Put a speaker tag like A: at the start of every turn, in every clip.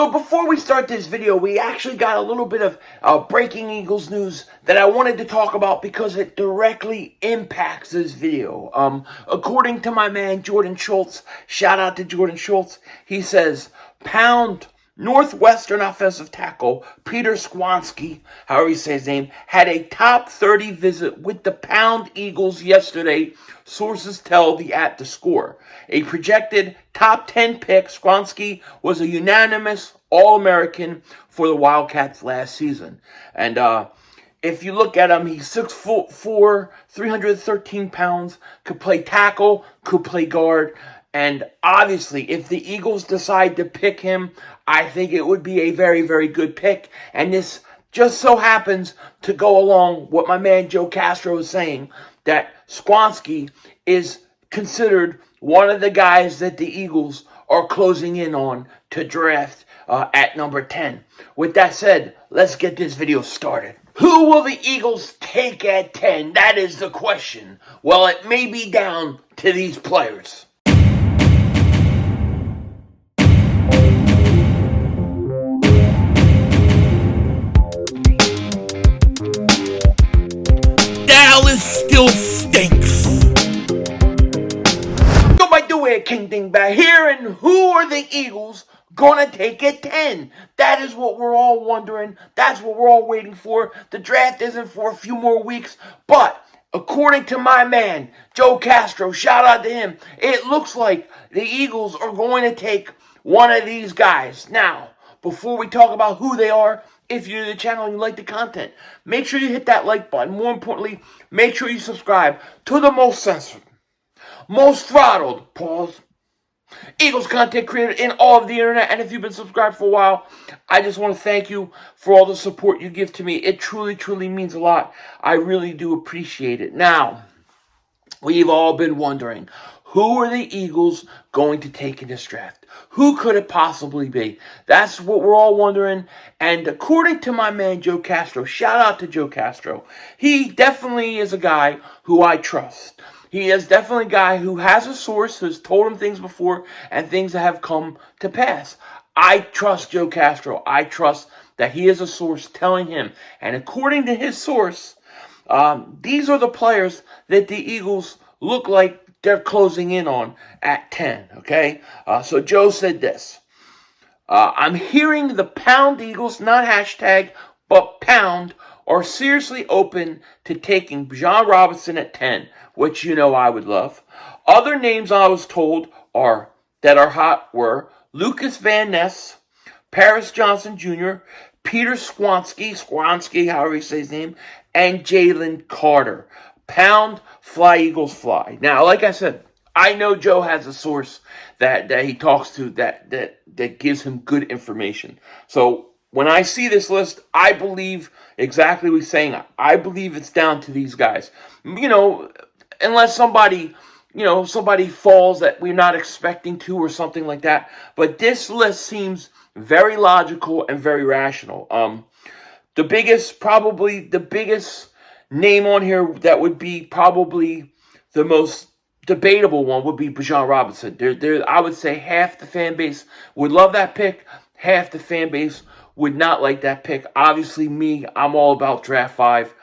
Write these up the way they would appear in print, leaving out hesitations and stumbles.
A: So before we start this video, we actually got a little bit of breaking Eagles news that I wanted to talk about because it directly impacts this video. According to my man Jordan Schultz, shout out to Jordan Schultz, he says, pound Northwestern offensive tackle Peter Squansky, however you say his name, had a top 30 visit with the Pound Eagles yesterday, sources tell The Score. A projected top 10 pick, Squansky was a unanimous All-American for the Wildcats last season. And if you look at him, he's 6'4", 313 pounds, could play tackle, could play guard. And obviously, if the Eagles decide to pick him, I think it would be a very, very good pick. And this just so happens to go along what my man Joe Castro is saying, that Squansky is considered one of the guys that the Eagles are closing in on to draft at number 10. With that said, let's get this video started. Who will the Eagles take at 10? That is the question. Well, it may be down to these players. Dallas still stinks. Go by the way, King Dingbat here, and who are the Eagles gonna take at 10? That is what we're all wondering. That's what we're all waiting for. The draft isn't for a few more weeks, but according to my man Joe Castro, shout out to him, it looks like the Eagles are going to take one of these guys. Now, before we talk about who they are, if you're new to the channel and you like the content, make sure you hit that like button. More importantly, make sure you subscribe to the most censored, most throttled, pause, Eagles content creator in all of the internet. And if you've been subscribed for a while, I just want to thank you for all the support you give to me. It truly, truly means a lot. I really do appreciate it. Now, we've all been wondering, who are the Eagles going to take in this draft? Who could it possibly be? That's what we're all wondering. And according to my man Joe Castro, shout out to Joe Castro, he definitely is a guy who I trust. He is definitely a guy who has a source, who's told him things before, and things that have come to pass. I trust Joe Castro. I trust that he is a source telling him. And according to his source, these are the players that the Eagles look like they're closing in on at 10, okay? So Joe said this. I'm hearing the Pound Eagles, not hashtag, but Pound, are seriously open to taking Bijan Robinson at 10, which you know I would love. Other names I was told are hot were Lucas Van Ness, Paris Johnson Jr., Peter Squansky, however you say his name, and Jalen Carter. Pound, fly Eagles fly. Now, like I said, I know Joe has a source that he talks to that gives him good information. So when I see this list, I believe exactly what he's saying. I believe it's down to these guys. You know, unless somebody falls that we're not expecting to or something like that. But this list seems very logical and very rational. The biggest name on here that would be probably the most debatable one would be Bijan Robinson. I would say half the fan base would love that pick, half the fan base would not like that pick. Obviously, me, I'm all about draft 5,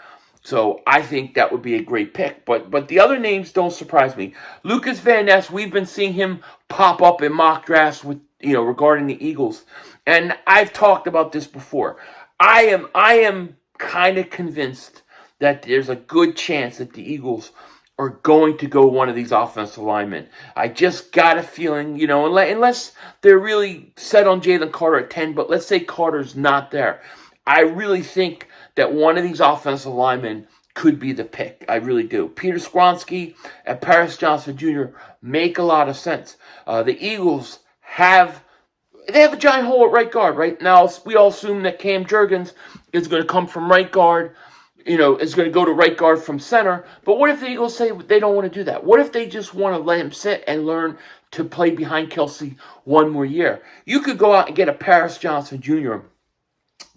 A: so I think that would be a great pick. But the other names don't surprise me. Lucas Van Ness, we've been seeing him pop up in mock drafts with regarding the Eagles, and I've talked about this before. I am kind of convinced that there's a good chance that the Eagles are going to go one of these offensive linemen. I just got a feeling, unless they're really set on Jalen Carter at 10, but let's say Carter's not there. I really think that one of these offensive linemen could be the pick. I really do. Peter Squansky and Paris Johnson Jr. make a lot of sense. The Eagles have a giant hole at right guard. Right now, we all assume that Cam Jurgens is going to come from right guard, is going to go to right guard from center. But what if the Eagles say they don't want to do that? What if they just want to let him sit and learn to play behind Kelsey one more year? You could go out and get a Paris Johnson Jr.,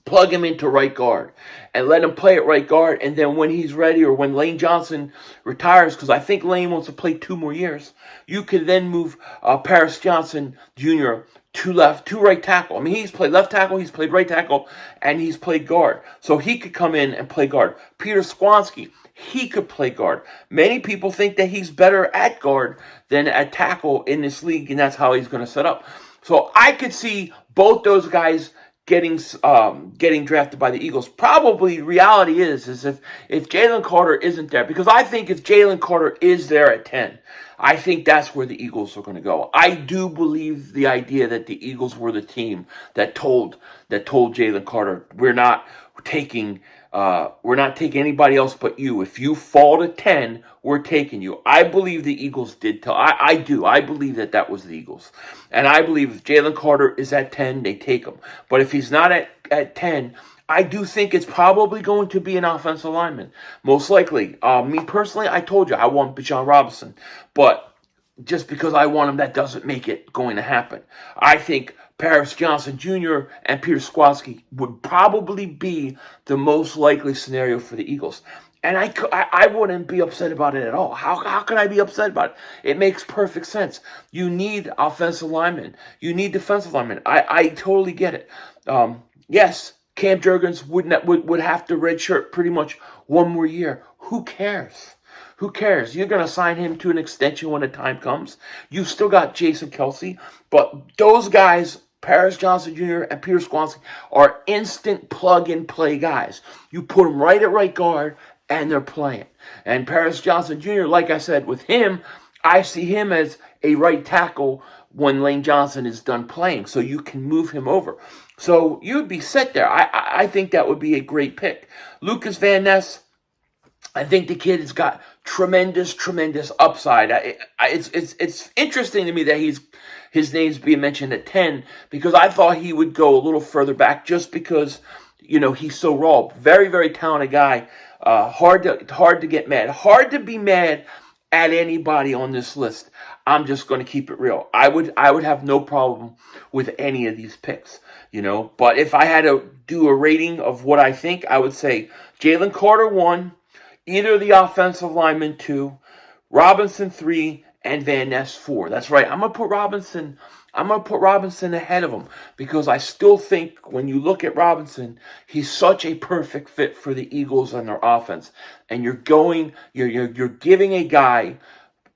A: plug him into right guard, and let him play at right guard, and then when he's ready or when Lane Johnson retires, because I think Lane wants to play 2 more years, you could then move Paris Johnson Jr. two right tackle. I mean, he's played left tackle, he's played right tackle, and he's played guard. So he could come in and play guard. Peter Sklansky, he could play guard. Many people think that he's better at guard than at tackle in this league, and that's how he's going to set up. So I could see both those guys getting drafted by the Eagles. Probably reality is if Jalen Carter isn't there, because I think if Jalen Carter is there at 10, I think that's where the Eagles are going to go. I do believe the idea that the Eagles were the team that told Jalen Carter, we're not taking anybody else but you. If you fall to 10, we're taking you. I believe the Eagles did tell. I do. I believe that was the Eagles. And I believe if Jalen Carter is at 10, they take him. But if he's not at 10, I do think it's probably going to be an offensive lineman. Most likely. Me personally, I told you I want Bijan Robinson. But just because I want him, that doesn't make it going to happen. I think Paris Johnson Jr. and Peter Sklansky would probably be the most likely scenario for the Eagles. And I wouldn't be upset about it at all. How can I be upset about it? It makes perfect sense. You need offensive linemen. You need defensive linemen. I totally get it. Yes, Cam Jurgens would have to redshirt pretty much one more year. Who cares? Who cares? You're going to sign him to an extension when the time comes. You've still got Jason Kelce. But those guys, Paris Johnson Jr. and Peter Sklansky, are instant plug-and-play guys. You put them right at right guard, and they're playing. And Paris Johnson Jr., like I said, with him, I see him as a right tackle when Lane Johnson is done playing. So you can move him over. So you'd be set there. I think that would be a great pick. Lucas Van Ness, I think the kid has got tremendous upside. It's interesting to me that his name's being mentioned at 10 because I thought he would go a little further back just because, he's so raw. Very talented guy. Hard to get mad. Hard to be mad at anybody on this list. I'm just going to keep it real. I would have no problem with any of these picks, But if I had to do a rating of what I think, I would say Jalen Carter 1, either the offensive lineman 2, Robinson 3, and Van Ness 4. That's right. I'm gonna put Robinson ahead of him because I still think when you look at Robinson, he's such a perfect fit for the Eagles and their offense. And you're giving a guy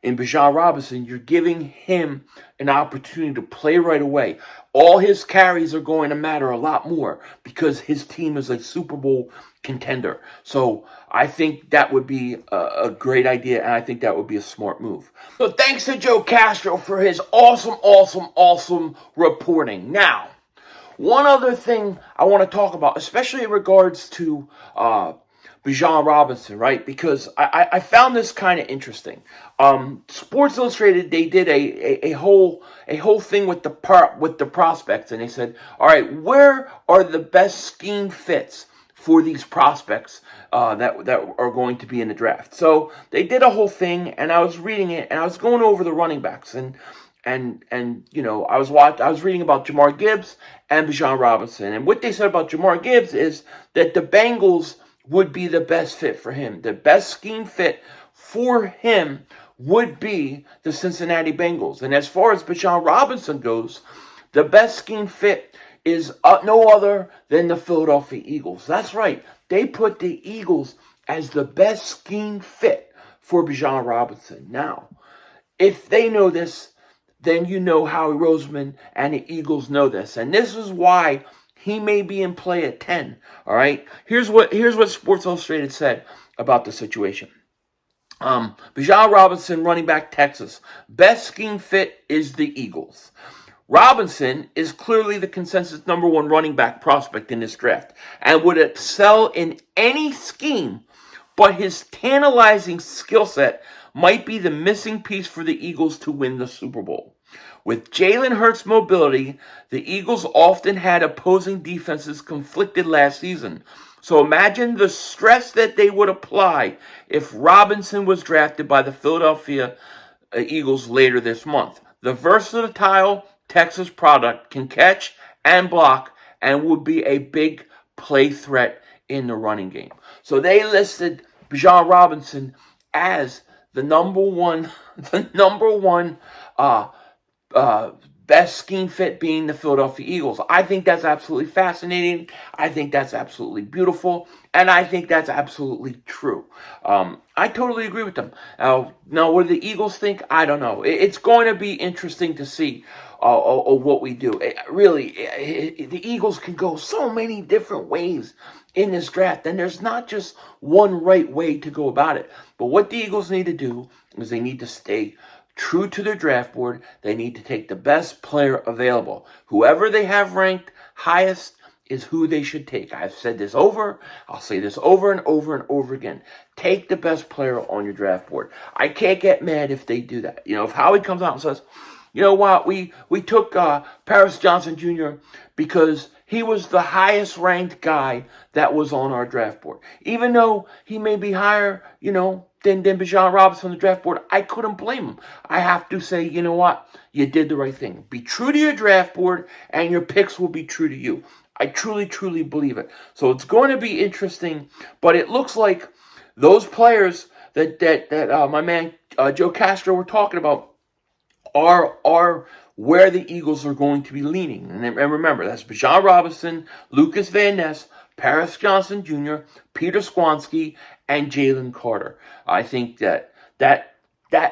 A: in Bijan Robinson, you're giving him an opportunity to play right away. All his carries are going to matter a lot more because his team is a Super Bowl contender. So I think that would be a great idea, and I think that would be a smart move. So thanks to Joe Castro for his awesome reporting. Now, one other thing I want to talk about, especially in regards to Bijan Robinson, right? Because I found this kind of interesting. Sports Illustrated, they did a whole thing with the prospects, and they said, all right, where are the best scheme fits for these prospects that are going to be in the draft? So they did a whole thing, and I was reading it, and I was going over the running backs, and I was reading about Jamar Gibbs and Bijan Robinson, and what they said about Jamar Gibbs is that the Bengals would be the best fit for him. The best scheme fit for him would be the Cincinnati Bengals. And as far as Bijan Robinson goes, the best scheme fit is no other than the Philadelphia Eagles. That's right. They put the Eagles as the best scheme fit for Bijan Robinson. Now, if they know this, then Howie Roseman and the Eagles know this. And this is why he may be in play at 10. All right. Here's what Sports Illustrated said about the situation. Bijan Robinson, running back, Texas. Best scheme fit is the Eagles. Robinson is clearly the consensus number 1 running back prospect in this draft and would excel in any scheme, but his tantalizing skill set might be the missing piece for the Eagles to win the Super Bowl. With Jalen Hurts' mobility, the Eagles often had opposing defenses conflicted last season. So imagine the stress that they would apply if Robinson was drafted by the Philadelphia Eagles later this month. The versatile Texas product can catch and block and would be a big play threat in the running game. So they listed Bijan Robinson as the number one best scheme fit being the Philadelphia Eagles. I think that's absolutely fascinating. I think that's absolutely beautiful. And I think that's absolutely true. I totally agree with them. Now, what do the Eagles think? I don't know. It's going to be interesting to see what we do. The Eagles can go so many different ways in this draft, and there's not just one right way to go about it. But what the Eagles need to do is they need to stay true to their draft board. They need to take the best player available. Whoever they have ranked highest is who they should take. I've said this over. I'll say this over and over and over again. Take the best player on your draft board. I can't get mad if they do that. If Howie comes out and says, you know what, we took Paris Johnson Jr. because he was the highest ranked guy that was on our draft board. Even though he may be higher, than Bijan Robinson on the draft board, I couldn't blame him. I have to say, you know what? You did the right thing. Be true to your draft board, and your picks will be true to you. I truly, truly believe it. So it's going to be interesting, but it looks like those players that my man Joe Castro were talking about are where the Eagles are going to be leaning. And remember, that's Bijan Robinson, Lucas Van Ness, Paris Johnson Jr., Peter Squansky, and Jalen Carter. I think that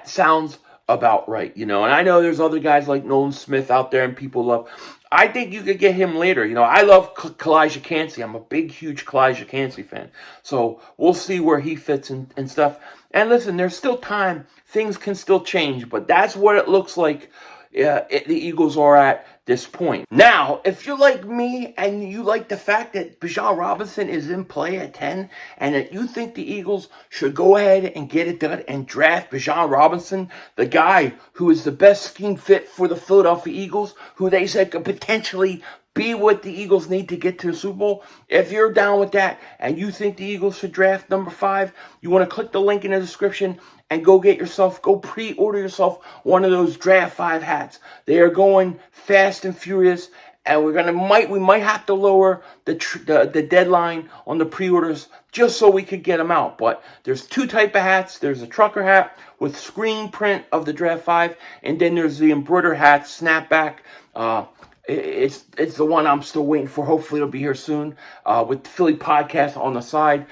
A: sounds about right, And I know there's other guys like Nolan Smith out there and people love. I think you could get him later. I love Kalijah Kancey. I'm a big, huge Kalijah Kancey fan. So we'll see where he fits and stuff. And listen, there's still time. Things can still change. But that's what it looks like the Eagles are at this point. Now, if you're like me and you like the fact that Bijan Robinson is in play at 10 and that you think the Eagles should go ahead and get it done and draft Bijan Robinson, the guy who is the best scheme fit for the Philadelphia Eagles, who they said could potentially be what the Eagles need to get to the Super Bowl. If you're down with that and you think the Eagles should draft number 5, you want to click the link in the description and go pre-order yourself one of those draft 5 hats. They are going fast and furious, and we might have to lower the deadline on the pre-orders just so we could get them out. But there's 2 type of hats. There's a trucker hat with screen print of the draft 5, and then there's the embroidered hat, snapback. It's the one I'm still waiting for. Hopefully it'll be here soon with the Philly podcast on the side.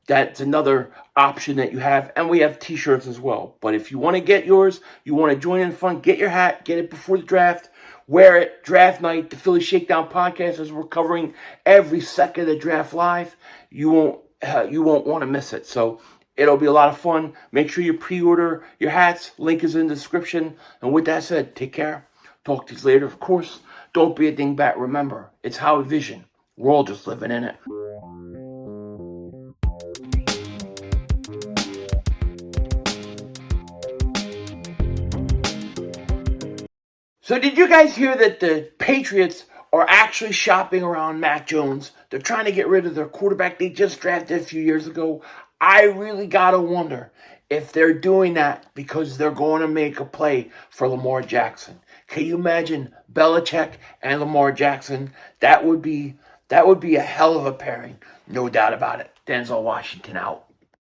A: That's another option that you have. And we have t-shirts as well. But if you want to get yours, you want to join in the fun, get your hat, get it before the draft, wear it, draft night, the Philly Shakedown podcast, as we're covering every second of the draft live. You won't want to miss it. So it'll be a lot of fun. Make sure you pre-order your hats. Link is in the description. And with that said, take care. Talk to you later. Of course, don't be a dingbat. Remember, it's Howie Vision. We're all just living in it. So did you guys hear that the Patriots are actually shopping around Mac Jones? They're trying to get rid of their quarterback they just drafted a few years ago. I really got to wonder if they're doing that because they're going to make a play for Lamar Jackson. Can you imagine Belichick and Lamar Jackson? That would be a hell of a pairing, no doubt about it. Denzel Washington out.